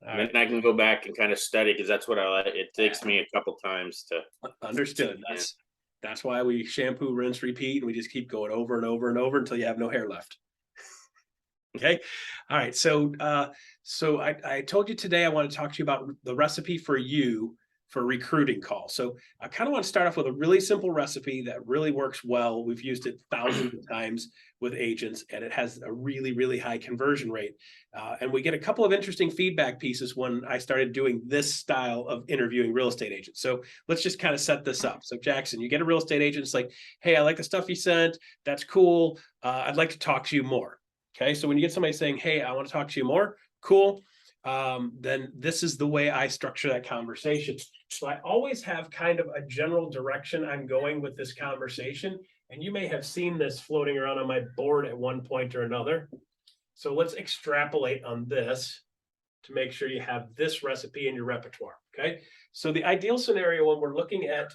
And right. then I can go back and kind of study because that's what I like. It takes me a couple times to Understood. yeah. That's why we shampoo, rinse, repeat, and we just keep going over and over and over until you have no hair left. Okay. All right. So I told you today I want to talk to you about the recipe for you for recruiting calls. So I kind of want to start off with a really simple recipe that really works well. We've used it thousands of times with agents, and it has a really, really high conversion rate. And we get a couple of interesting feedback pieces when I started doing this style of interviewing real estate agents. So let's just kind of set this up. So Jackson, you get a real estate agent. It's like, hey, I like the stuff you sent. That's cool. I'd like to talk to you more. Okay, so when you get somebody saying, "Hey, I want to talk to you more," cool. Then this is the way I structure that conversation. So I always have kind of a general direction I'm going with this conversation, and you may have seen this floating around on my board at one point or another. So let's extrapolate on this to make sure you have this recipe in your repertoire. Okay, so the ideal scenario when we're looking at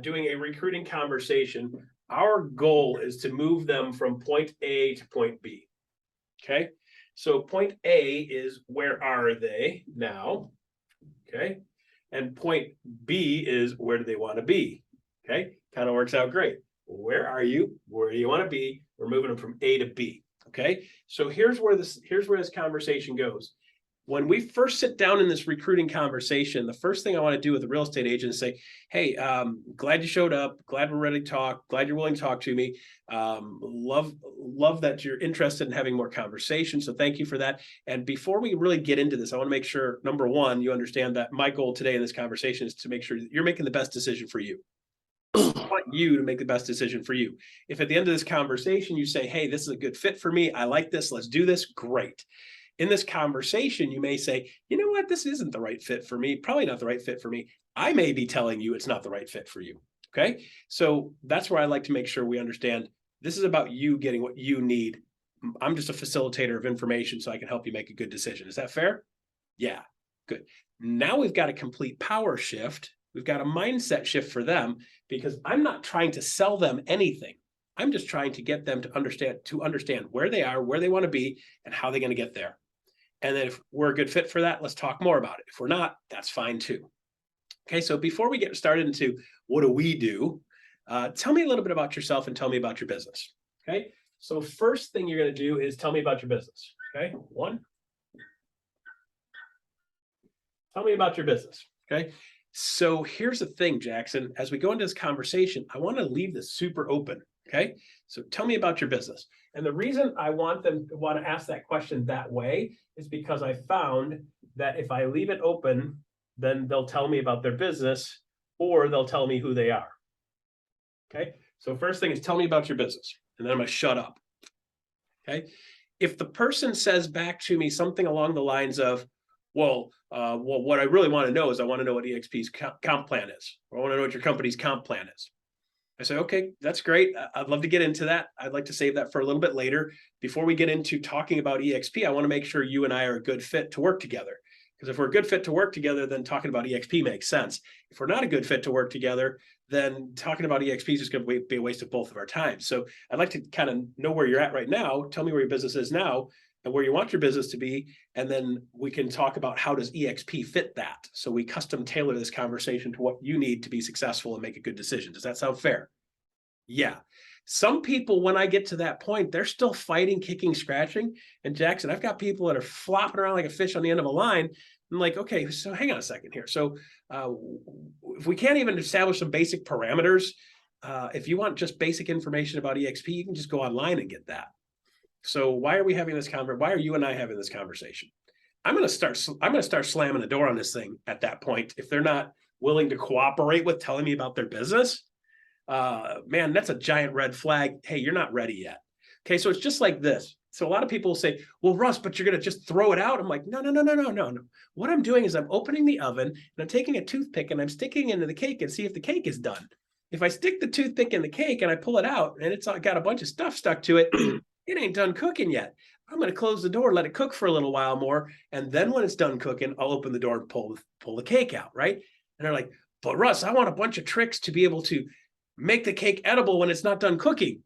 doing a recruiting conversation, our goal is to move them from point A to point B. Okay, so point A is where are they now? Okay, and point B is where do they want to be? Okay, kind of works out great. Where are you? Where do you want to be? We're moving them from A to B. Okay, so here's where this conversation goes. When we first sit down in this recruiting conversation, the first thing I want to do with a real estate agent is say, "Hey, glad you showed up. Glad we're ready to talk. Glad you're willing to talk to me. Love that you're interested in having more conversation. So thank you for that." And before we really get into this, I want to make sure, number one, you understand that my goal today in this conversation is to make sure that you're making the best decision for you. I want you to make the best decision for you. If at the end of this conversation you say, "Hey, this is a good fit for me. I like this. Let's do this." Great. In this conversation, you may say, "You know what? This isn't the right fit for me. Probably not the right fit for me." I may be telling you it's not the right fit for you. Okay. So that's where I like to make sure we understand this is about you getting what you need. I'm just a facilitator of information so I can help you make a good decision. Is that fair? Yeah. Good. Now we've got a complete power shift. We've got a mindset shift for them because I'm not trying to sell them anything. I'm just trying to get them to understand where they are, where they want to be, and how they're going to get there. And then if we're a good fit for that, let's talk more about it. If we're not, that's fine too. Okay, so before we get started into what do we do, tell me a little bit about yourself and tell me about your business. Okay, so first thing you're going to do is tell me about your business. Okay, one, tell me about your business. Okay, so here's the thing, Jackson. As we go into this conversation, I want to leave this super open. Okay, so tell me about your business. And the reason I want them to want to ask that question that way is because I found that if I leave it open, then they'll tell me about their business or they'll tell me who they are. Okay, so first thing is tell me about your business, and then I'm going to shut up. Okay, if the person says back to me something along the lines of, well, what I really want to know is I want to know what EXP's comp plan is, or I want to know what your company's comp plan is. I say, okay, that's great. I'd love to get into that. I'd like to save that for a little bit later. Before we get into talking about EXP, I want to make sure you and I are a good fit to work together. Because if we're a good fit to work together, then talking about EXP makes sense. If we're not a good fit to work together, then talking about EXP is just going to be a waste of both of our time. So I'd like to kind of know where you're at right now. Tell me where your business is now and where you want your business to be. And then we can talk about how does EXP fit that. So we custom tailor this conversation to what you need to be successful and make a good decision. Does that sound fair? Yeah. Some people, when I get to that point, they're still fighting, kicking, scratching. And Jackson, I've got people that are flopping around like a fish on the end of a line. I'm like, okay, so hang on a second here. So if we can't even establish some basic parameters, if you want just basic information about EXP, you can just go online and get that. So why are we having this conversation? Why are you and I having this conversation? I'm going to start slamming the door on this thing at that point. If they're not willing to cooperate with telling me about their business, man, that's a giant red flag. Hey, you're not ready yet. Okay, so it's just like this. So a lot of people will say, well, Russ, but you're going to just throw it out. I'm like, no. What I'm doing is I'm opening the oven and I'm taking a toothpick and I'm sticking into the cake and see if the cake is done. If I stick the toothpick in the cake and I pull it out and it's got a bunch of stuff stuck to it, it ain't done cooking yet. I'm going to close the door, let it cook for a little while more. And then when it's done cooking, I'll open the door and pull the cake out, right? And they're like, but Russ, I want a bunch of tricks to be able to make the cake edible when it's not done cooking.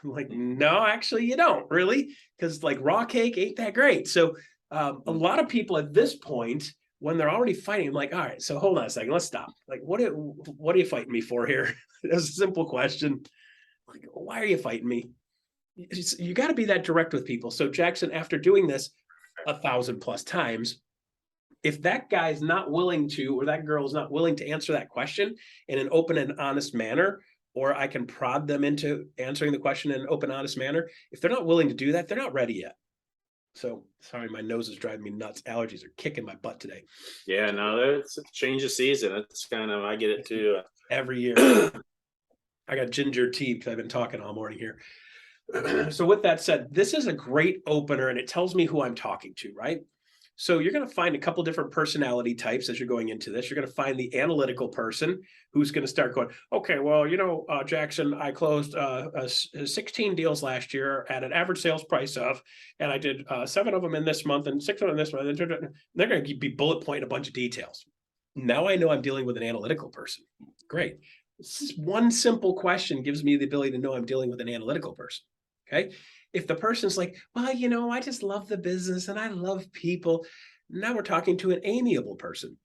I'm like, no, actually, you don't really, because like raw cake ain't that great. So A lot of people at this point, when they're already fighting, I'm like, all right, so hold on a second, let's stop. Like, what are you fighting me for here? That's a simple question. Like, why are you fighting me? You got to be that direct with people. So Jackson, after doing this 1,000+ times, if that guy's not willing to, or that girl is not willing to answer that question in an open and honest manner, or I can prod them into answering the question in an open, honest manner, if they're not willing to do that, they're not ready yet. So sorry, my nose is driving me nuts. Allergies are kicking my butt today. Yeah, no, it's a change of season. It's kind of, I get it too. Every year. I got ginger tea because I've been talking all morning here. So with that said, this is a great opener and it tells me who I'm talking to, right? So you're going to find a couple different personality types as you're going into this. You're going to find the analytical person who's going to start going, okay, well, Jackson, I closed 16 deals last year at an average sales price of, and I did 7 of them in this month and 6 of them in this month. They're going to be bullet pointing a bunch of details. Now I know I'm dealing with an analytical person. Great. This is one simple question gives me the ability to know I'm dealing with an analytical person. Okay. If the person's like, well, I just love the business and I love people. Now we're talking to an amiable person.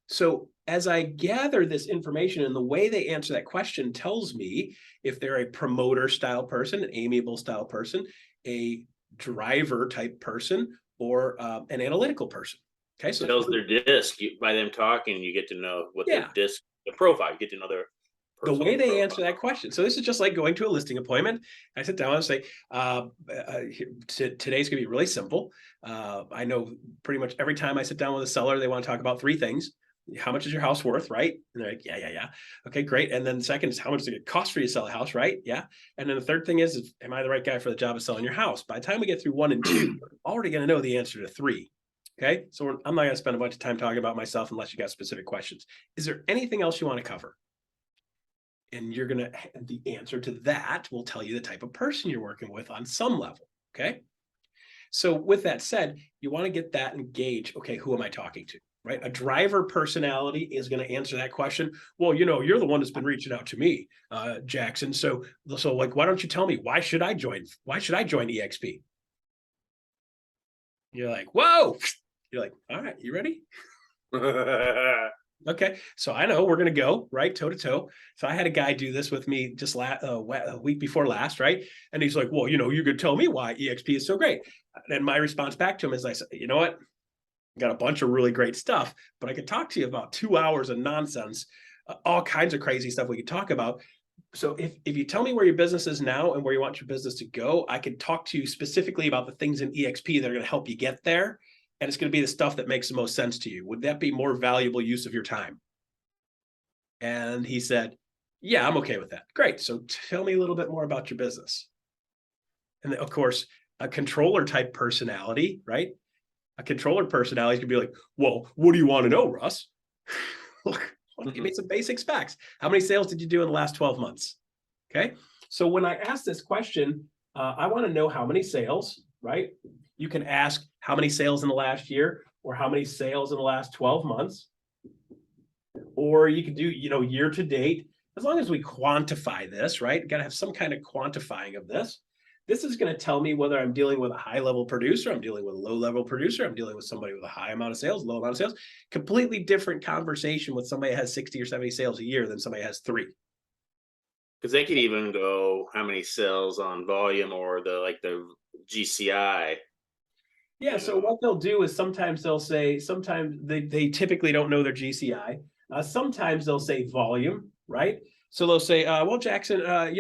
So as I gather this information and the way they answer that question tells me if they're a promoter style person, an amiable style person, a driver type person, or an analytical person. Okay. So tells their disc by them talking, you get to know what Yeah. their disc, the profile, you get to know their the way they profile. answer that question. So this is just like going to a listing appointment. I sit down and say, today's going to be really simple. I know pretty much every time I sit down with a seller, they want to talk about 3 things. How much is your house worth, right? And they're like, yeah. Okay, great. And then the second is how much does it cost for you to sell a house, right? Yeah. And then the third thing is am I the right guy for the job of selling your house? By the time we get through 1 and 2, you're already going to know the answer to 3. Okay. So I'm not going to spend a bunch of time talking about myself unless you got specific questions. Is there anything else you want to cover? And you're going to, the answer to that will tell you the type of person you're working with on some level. Okay. So with that said, you want to get that engaged. Okay. Who am I talking to? Right. A driver personality is going to answer that question. Well, you're the one that's been reaching out to me, Jackson. So like, why don't you tell me, why should I join EXP? You're like, whoa. You're like, all right, you ready? Okay, so I know we're going to go right toe to toe. So I had a guy do this with me just a week before last, right? And he's like, well, you could tell me why EXP is so great. And my response back to him is I said, you know what? I got a bunch of really great stuff, but I could talk to you about 2 hours of nonsense, all kinds of crazy stuff we could talk about. So if you tell me where your business is now and where you want your business to go, I can talk to you specifically about the things in EXP that are going to help you get there. And it's going to be the stuff that makes the most sense to you. Would that be more valuable use of your time? And he said, yeah, I'm okay with that. Great. So tell me a little bit more about your business. And of course, a controller type personality, right? A controller personality can be like, well, what do you want to know, Russ? Look, give me some basic specs. How many sales did you do in the last 12 months? Okay. So when I ask this question, I want to know how many sales, right? You can ask how many sales in the last year or how many sales in the last 12 months. Or you could do, year to date, as long as we quantify this, right? You got to have some kind of quantifying of this. This is going to tell me whether I'm dealing with a high level producer, I'm dealing with a low level producer, I'm dealing with somebody with a high amount of sales, low amount of sales. Completely different conversation with somebody that has 60 or 70 sales a year than somebody has 3. Because they could even go how many sales on volume or the GCI. Yeah. So what they'll do is sometimes they typically don't know their GCI. Sometimes they'll say volume, right? So they'll say, well, Jackson, I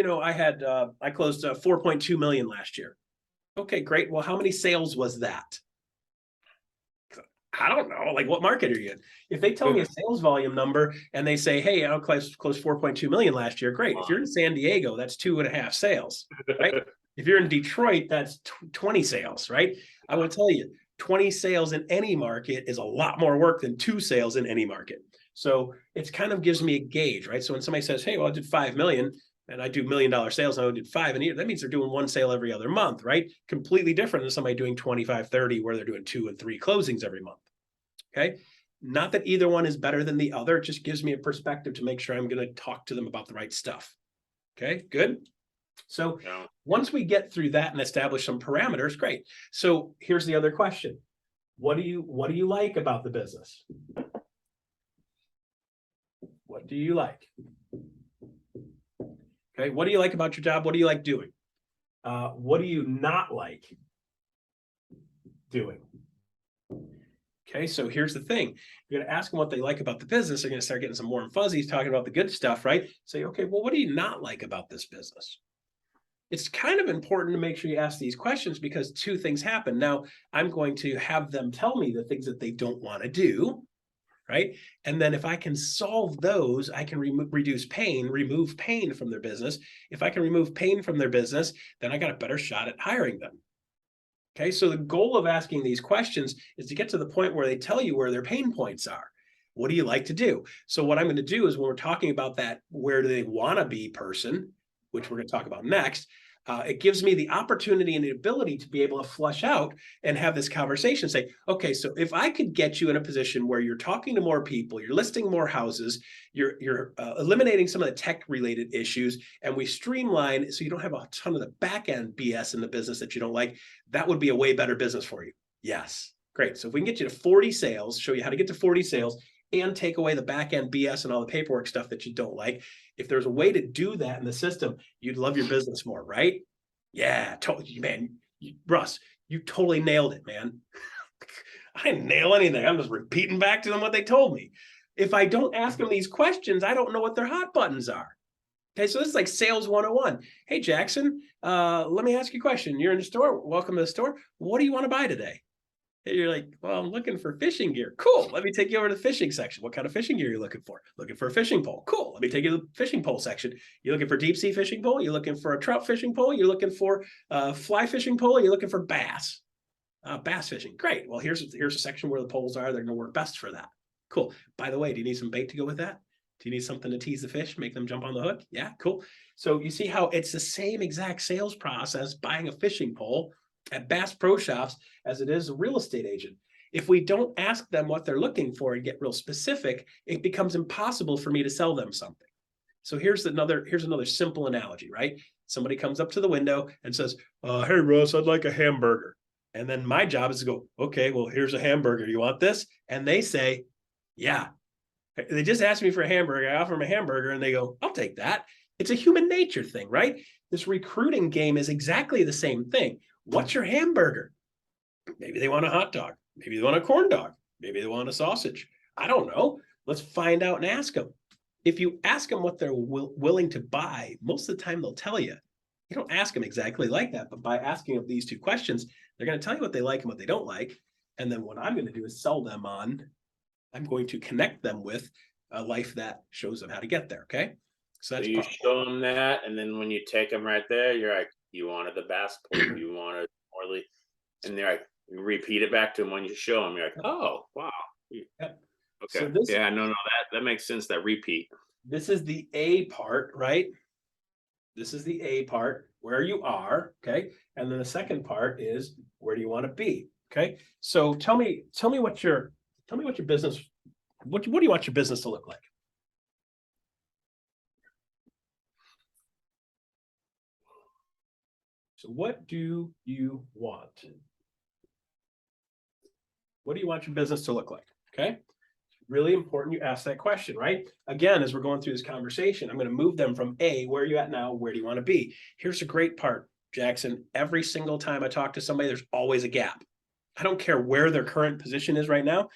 closed 4.2 million last year. Okay, great. Well, how many sales was that? I don't know. Like, what market are you in? If they tell me a sales volume number and they say, hey, I closed 4.2 million last year, great. If you're in San Diego, that's 2.5 sales, right? If you're in Detroit, that's 20 sales, right? I will tell you, 20 sales in any market is a lot more work than 2 sales in any market. So it kind of gives me a gauge, right? So when somebody says, hey, well, I did 5 million and I do $1 million sales, and I did 5 in a year, that means they're doing 1 sale every other month, right? Completely different than somebody doing 25, 30, where they're doing 2 and 3 closings every month. Okay. Not that either one is better than the other. It just gives me a perspective to make sure I'm going to talk to them about the right stuff. Okay, good. So once we get through that and establish some parameters, great. So here's the other question. What do you like about the business? What do you like? Okay, what do you like about your job? What do you like doing? What do you not like doing? Okay, so here's the thing. You're going to ask them what they like about the business. They're going to start getting some warm fuzzies talking about the good stuff, right? Say, okay, well, what do you not like about this business? It's kind of important to make sure you ask these questions because two things happen. Now, I'm going to have them tell me the things that they don't want to do, right? And then if I can solve those, I can reduce pain, remove pain from their business. If I can remove pain from their business, then I got a better shot at hiring them. Okay, so the goal of asking these questions is to get to the point where they tell you where their pain points are. What do you like to do? So what I'm going to do is when we're talking about that, where do they want to be person, which we're going to talk about next, it gives me the opportunity and the ability to be able to flush out and have this conversation. Say, okay, so if I could get you in a position where you're talking to more people, you're listing more houses, you're eliminating some of the tech related issues, and we streamline so you don't have a ton of the back end BS in the business that you don't like, that would be a way better business for you. Yes, great. So if we can get you to 40 sales, show you how to get to 40 sales, and take away the back end BS and all the paperwork stuff that you don't like. If there's a way to do that in the system, you'd love your business more, right? Yeah, totally, man. Russ, you totally nailed it, man. I didn't nail anything. I'm just repeating back to them what they told me. If I don't ask them these questions, I don't know what their hot buttons are. Okay, so this is like sales 101. Hey, Jackson, let me ask you a question. You're in the store. Welcome to the store. What do you want to buy today? And you're like, well, I'm looking for fishing gear. Cool. Let me take you over to the fishing section. What kind of fishing gear are you looking for? Looking for a fishing pole. Cool. Let me take you to the fishing pole section. You're looking for deep sea fishing pole? You're looking for a trout fishing pole? You're looking for a fly fishing pole? You're looking for bass? Bass fishing. Great. Well, here's a section where the poles are. They're going to work best for that. Cool. By the way, do you need some bait to go with that? Do you need something to tease the fish, make them jump on the hook? Yeah, cool. So you see how it's the same exact sales process buying a fishing pole at Bass Pro Shops as it is a real estate agent. If we don't ask them what they're looking for and get real specific, it becomes impossible for me to sell them something. So here's another simple analogy, right? Somebody comes up to the window and says, hey, Russ, I'd like a hamburger. And then my job is to go, okay, well, here's a hamburger. You want this? And they say, yeah. They just asked me for a hamburger. I offer them a hamburger and they go, I'll take that. It's a human nature thing, right? This recruiting game is exactly the same thing. What's your hamburger? Maybe they want a hot dog. Maybe they want a corn dog. Maybe they want a sausage. I don't know. Let's find out and ask them. If you ask them what they're willing to buy, most of the time they'll tell you. You don't ask them exactly like that, but by asking them these two questions, they're going to tell you what they like and what they don't like. And then what I'm going to do is sell them on, I'm going to connect them with a life that shows them how to get there. Okay. So you show them that, and then when you take them right there, you're like, you wanted the bass pole, you wanted Morley, and they're like, you repeat it back to them when you show them. You're like, oh wow, yep. Okay, so this, yeah, no, that makes sense. That repeat. This is the A part, right? This is the A part, where you are, okay, and then the second part is where do you want to be, okay? So tell me what your business, what do you want your business to look like? So what do you want? What do you want your business to look like? Okay. Really important you ask that question, right? Again, as we're going through this conversation, I'm going to move them from A, where are you at now? Where do you want to be? Here's a great part, Jackson. Every single time I talk to somebody, there's always a gap. I don't care where their current position is right now.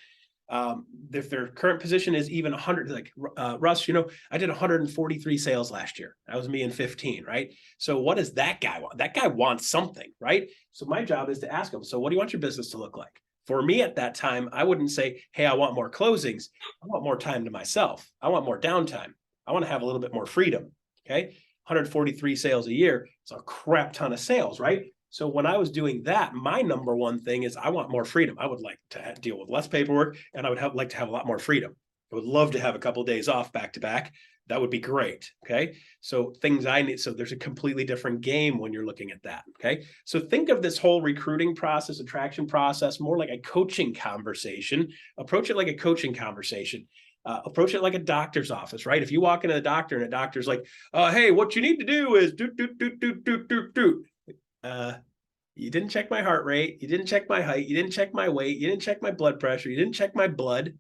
If their current position is even 100, like Russ, I did 143 sales last year. That was me in 15, right? So what does that guy want? That guy wants something, right? So my job is to ask him, so what do you want your business to look like? For me at that time, I wouldn't say, hey, I want more closings. I want more time to myself. I want more downtime. I want to have a little bit more freedom. Okay. 143 sales a year. It's a crap ton of sales, right? So when I was doing that, my number one thing is I want more freedom. I would like to deal with less paperwork, and I would like to have a lot more freedom. I would love to have a couple of days off back to back. That would be great. Okay. So things I need. So there's a completely different game when you're looking at that. Okay. So think of this whole recruiting process, attraction process, more like a coaching conversation. Approach it like a coaching conversation. Approach it like a doctor's office, right? If you walk into the doctor and the doctor's like, hey, what you need to do is do. You didn't check my heart rate. You didn't check my height. You didn't check my weight. You didn't check my blood pressure. You didn't check my blood.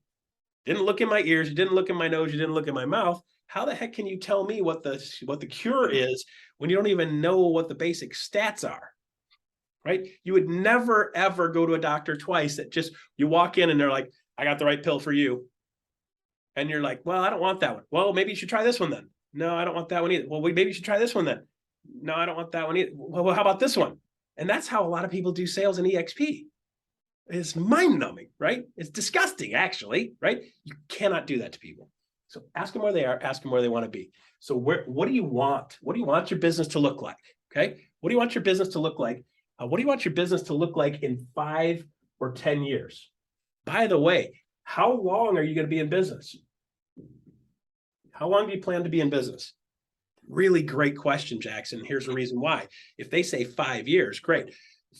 Didn't look in my ears. You didn't look in my nose. You didn't look in my mouth. How the heck can you tell me what the cure is when you don't even know what the basic stats are? Right? You would never ever go to a doctor twice that just you walk in and they're like, I got the right pill for you. And you're like, well, I don't want that one. Well, maybe you should try this one then. No, I don't want that one either. Well, maybe you should try this one then. No, I don't want that one either. Well, how about this one? And that's how a lot of people do sales in EXP. It's mind numbing, right? It's disgusting, actually, right? You cannot do that to people. So ask them where they are, ask them where they want to be. So what do you want? What do you want your business to look like? Okay. What do you want your business to look like? What do you want your business to look like in 5 or 10 years? By the way, how long are you going to be in business? How long do you plan to be in business? Really great question, Jackson. Here's the reason why. If they say 5 years, great.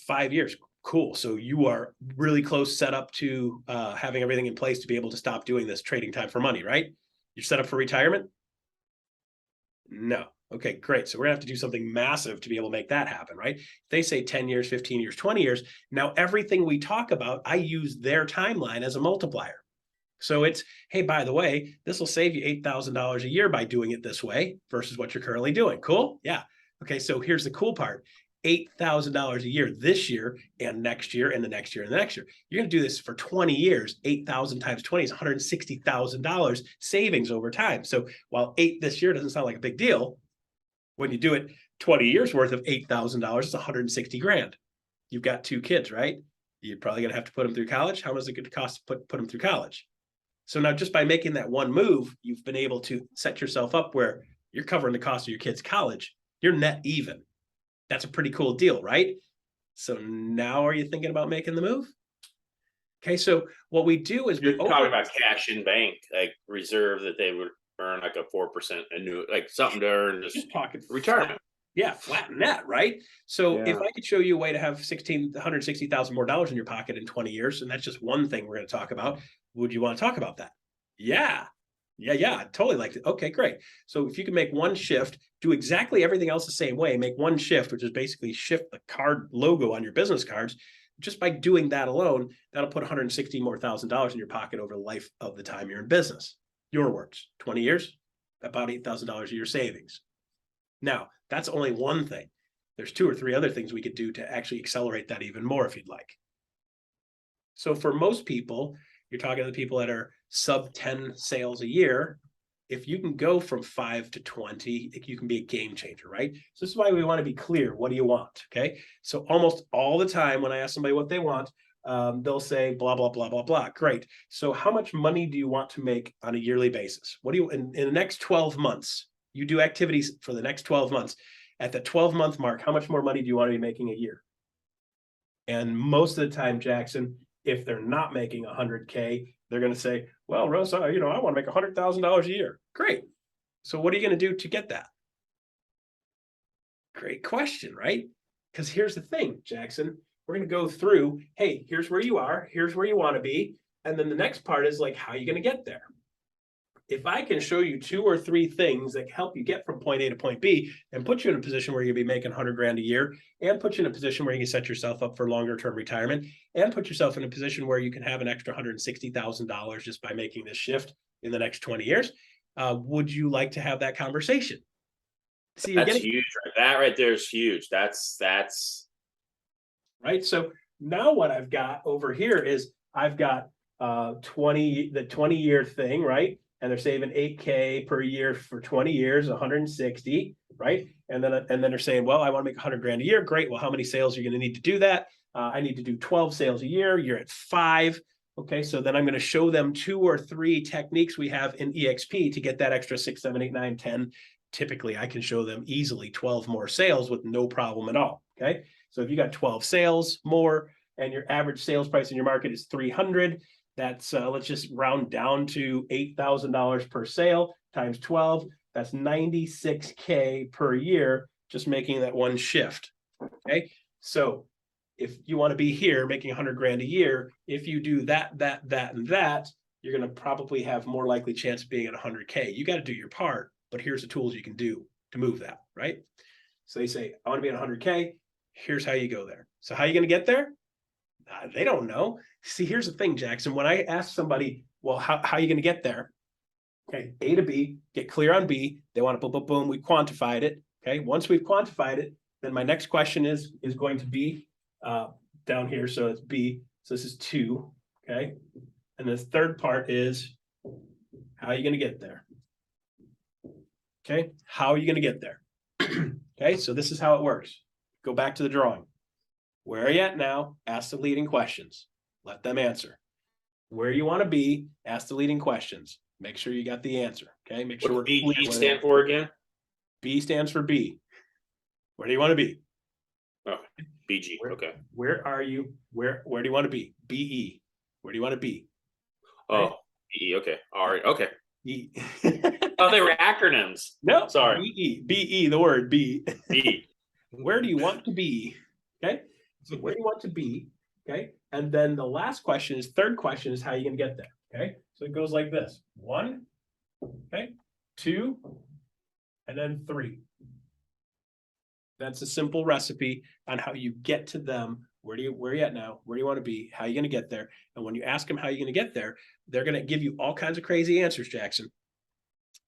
5 years, cool. So you are really close set up to having everything in place to be able to stop doing this trading time for money, right? You're set up for retirement? No. Okay, great. So we're gonna have to do something massive to be able to make that happen, right? If they say 10 years, 15 years, 20 years, now everything we talk about, I use their timeline as a multiplier. So it's, hey, by the way, this will save you $8,000 a year by doing it this way versus what you're currently doing. Cool? Yeah. Okay, so here's the cool part. $8,000 a year this year and next year and the next year and the next year. You're going to do this for 20 years. 8,000 times 20 is $160,000 savings over time. So while 8 this year doesn't sound like a big deal, when you do it 20 years worth of $8,000, it's 160 grand. You've got 2 kids, right? You're probably going to have to put them through college. How much is it going to cost to put them through college? So now just by making that one move, you've been able to set yourself up where you're covering the cost of your kids' college. You're net even. That's a pretty cool deal, right? So now are you thinking about making the move? Okay, so what we do is You're talking about cash in bank, like reserve that they would earn like a 4% annuity, like something to earn just pocket retirement. Yeah, flatten that, right? So if Yeah. I could show you a way to have $160,000 more dollars in your pocket in 20 years, and that's just one thing we're going to talk about, would you want to talk about that? Yeah. Yeah, I'd totally like it. Okay, great. So if you can make one shift, do exactly everything else the same way, make one shift, which is basically shift the card logo on your business cards, just by doing that alone, that'll put $160,000 more in your pocket over the life of the time you're in business. Your words, 20 years, about $8,000 a year savings. Now, that's only one thing. There's 2 or 3 other things we could do to actually accelerate that even more if you'd like. So for most people, you're talking to the people that are sub 10 sales a year. If you can go from 5 to 20, you can be a game changer, right? So this is why we want to be clear. What do you want? Okay. So almost all the time when I ask somebody what they want, they'll say blah, blah, blah, blah, blah. Great. So how much money do you want to make on a yearly basis? What do you, in the next 12 months, you do activities for the next 12 months. At the 12-month mark, how much more money do you want to be making a year? And most of the time, Jackson, if they're not making 100K, they're going to say, well, Russ, I want to make $100,000 a year. Great. So what are you going to do to get that? Great question, right? Because here's the thing, Jackson, we're going to go through, hey, here's where you are, here's where you want to be. And then the next part is like, how are you going to get there? If I can show you 2 or 3 things that help you get from point A to point B and put you in a position where you'll be making 100 grand a year and put you in a position where you can set yourself up for longer term retirement and put yourself in a position where you can have an extra $160,000 just by making this shift in the next 20 years, would you like to have that conversation? See, that's huge. Right? That right there is huge. That's right. So now what I've got over here is I've got the 20-year thing, right? And they're saving 8K per year for 20 years, 160, right? And then they're saying, well, I want to make 100 grand a year. Great. Well, how many sales are you going to need to do that? I need to do 12 sales a year. You're at 5. Okay. So then I'm going to show them 2 or 3 techniques we have in EXP to get that extra 6, 7, 8, 9, 10. Typically, I can show them easily 12 more sales with no problem at all. Okay. So if you got 12 sales more and your average sales price in your market is 300, that's let's just round down to $8,000 per sale times 12. That's 96K per year, just making that one shift. Okay. So if you want to be here making 100 grand a year, if you do that, and that, you're going to probably have more likely chance of being at 100K. You got to do your part, but here's the tools you can do to move that, right? So they say, I want to be at 100K. Here's how you go there. So how are you going to get there? They don't know. See, here's the thing, Jackson. When I ask somebody, well, how are you going to get there? Okay, A to B, get clear on B. They want to boom, boom, boom. We quantified it. Okay, once we've quantified it, then my next question is going to be down here. So it's B. So this is 2. Okay, and this third part is how are you going to get there? Okay, how are you going to get there? Okay, so this is how it works. Go back to the drawing. Where are you at now? Ask the leading questions. Let them answer. Where you want to be, ask the leading questions. Make sure you got the answer. Okay, make sure What we're does BG clear. stand for again? B stands for B. Where do you want to be? Oh, BG. Okay. Where are you? Where do you want to be? BE. Where do you want to be? Oh, Right? BE. Okay. All right. Okay. E. Oh, they were acronyms. No, Sorry. BE. BE, the word B. B. Where do you want to be? Okay. So where do you want to be? Okay. And then the last question is, third question is how you going to get there. Okay. So it goes like this: 1, okay, 2, and then 3. That's a simple recipe on how you get to them. Where are you at now? Where do you want to be? How are you going to get there? And when you ask them how you're going to get there, they're going to give you all kinds of crazy answers, Jackson.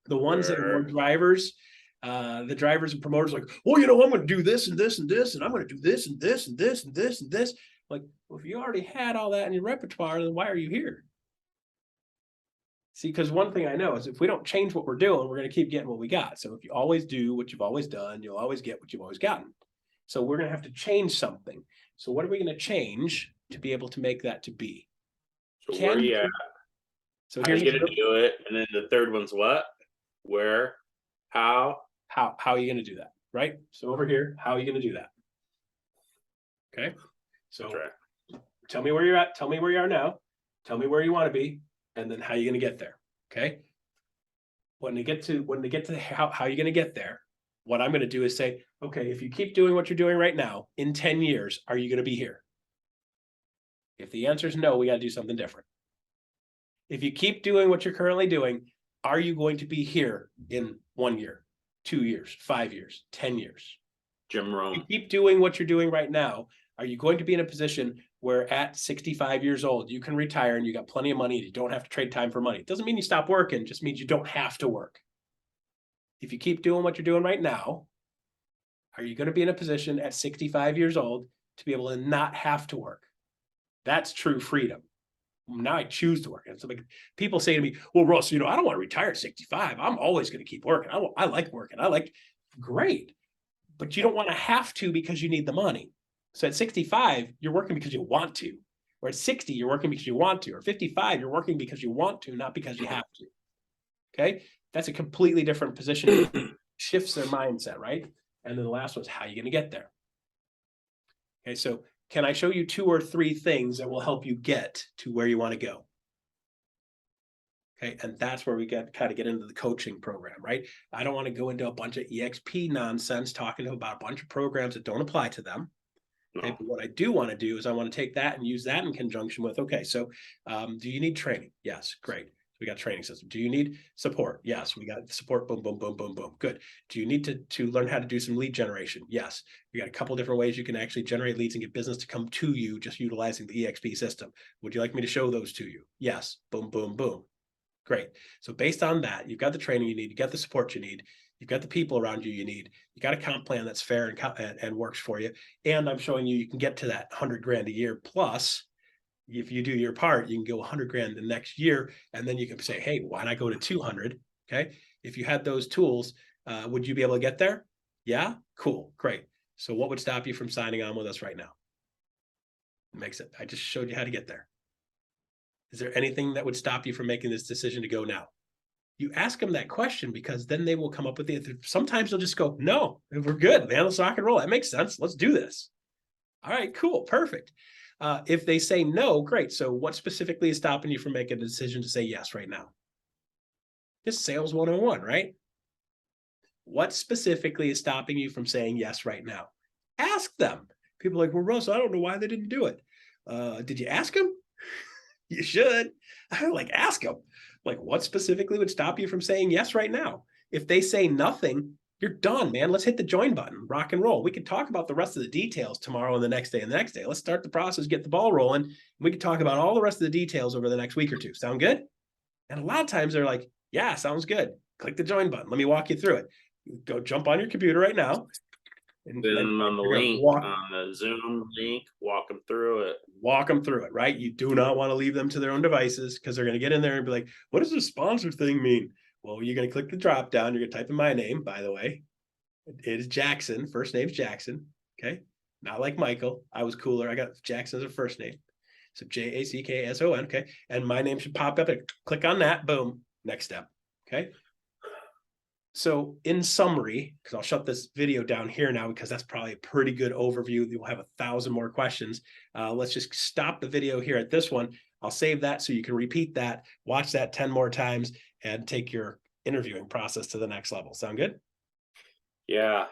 The ones that are more drivers, the drivers and promoters like, well, I'm going to do this and this and this, and I'm going to do this and this and this and this and this. Like, well, if you already had all that in your repertoire, then why are you here? See, because one thing I know is if we don't change what we're doing, we're going to keep getting what we got. So if you always do what you've always done, you'll always get what you've always gotten. So we're going to have to change something. So what are we going to change to be able to make that to be? So where are you at? So how are you going to do it? And then the third one's what? Where? How? How are you going to do that? Right? So over here, how are you going to do that? Okay. So tell me where you're at. Tell me where you are now. Tell me where you want to be. And then how are you going to get there? Okay. When they get to how are you going to get there, what I'm going to do is say, okay, if you keep doing what you're doing right now, in 10 years, are you going to be here? If the answer is no, we got to do something different. If you keep doing what you're currently doing, are you going to be here in 1 year, 2 years, 5 years, 10 years? Jim Rome. If you keep doing what you're doing right now, are you going to be in a position where at 65 years old, you can retire and you got plenty of money and you don't have to trade time for money? It doesn't mean you stop working, it just means you don't have to work. If you keep doing what you're doing right now, are you going to be in a position at 65 years old to be able to not have to work? That's true freedom. Now I choose to work. And so like people say to me, well, Russ, I don't want to retire at 65. I'm always going to keep working. I like working. Great. But you don't want to have to because you need the money. So at 65, you're working because you want to. Or at 60, you're working because you want to. Or 55, you're working because you want to, not because you have to. Okay? That's a completely different position. Shifts their mindset, right? And then the last one's how are you going to get there? Okay, so can I show you 2 or 3 things that will help you get to where you want to go? Okay, and that's where we kind of get into the coaching program, right? I don't want to go into a bunch of EXP nonsense talking about a bunch of programs that don't apply to them. Okay, but what I do want to do is I want to take that and use that in conjunction with, okay, so do you need training? Yes, great. We got a training system. Do you need support? Yes, we got support. Boom, boom, boom, boom, boom. Good. Do you need to learn how to do some lead generation? Yes. We got a couple different ways you can actually generate leads and get business to come to you just utilizing the EXP system. Would you like me to show those to you? Yes. Boom, boom, boom. Great. So based on that, you've got the training you need, you got the support you need, you've got the people around you need, you got a comp plan that's fair and works for you. And I'm showing you can get to that 100 grand a year plus. If you do your part, you can go 100 grand the next year. And then you can say, hey, why not go to 200? Okay. If you had those tools, would you be able to get there? Yeah. Cool. Great. So what would stop you from signing on with us right now? I just showed you how to get there. Is there anything that would stop you from making this decision to go now? You ask them that question because then they will come up with the answer. Sometimes they'll just go, no, we're good, man. Let's rock and roll. That makes sense. Let's do this. All right, cool. Perfect. If they say no, great. So what specifically is stopping you from making a decision to say yes right now? Just sales 101, right? What specifically is stopping you from saying yes right now? Ask them. People are like, well, Russ, I don't know why they didn't do it. Did you ask them? You should. Ask them. What specifically would stop you from saying yes right now? If they say nothing, You're done, man. Let's hit the join button, rock and roll. We can talk about the rest of the details tomorrow and the next day and the next day. Let's start the process, get the ball rolling. We can talk about all the rest of the details over the next week or two. Sound good? And a lot of times they're like, yeah, sounds good. Click the join button. Let me walk you through it. Go jump on your computer right now. And Then on the you're gonna link, walk on the Zoom link, walk them through it. them through it, right? You do not want to leave them to their own devices because they're going to get in there and be like, what does this sponsor thing mean? Well, you're going to click the drop down. You're going to type in my name, by the way. It is Jackson. First name's Jackson. Okay. Not like Michael. I was cooler. I got Jackson as a first name. So Jackson. Okay. And my name should pop up. And click on that. Boom. Next step. Okay. So in summary, because I'll shut this video down here now because that's probably a pretty good overview. You'll have 1,000 more questions. Let's just stop the video here at this one. I'll save that so you can repeat that, watch that 10 more times, and take your interviewing process to the next level. Sound good? Yeah.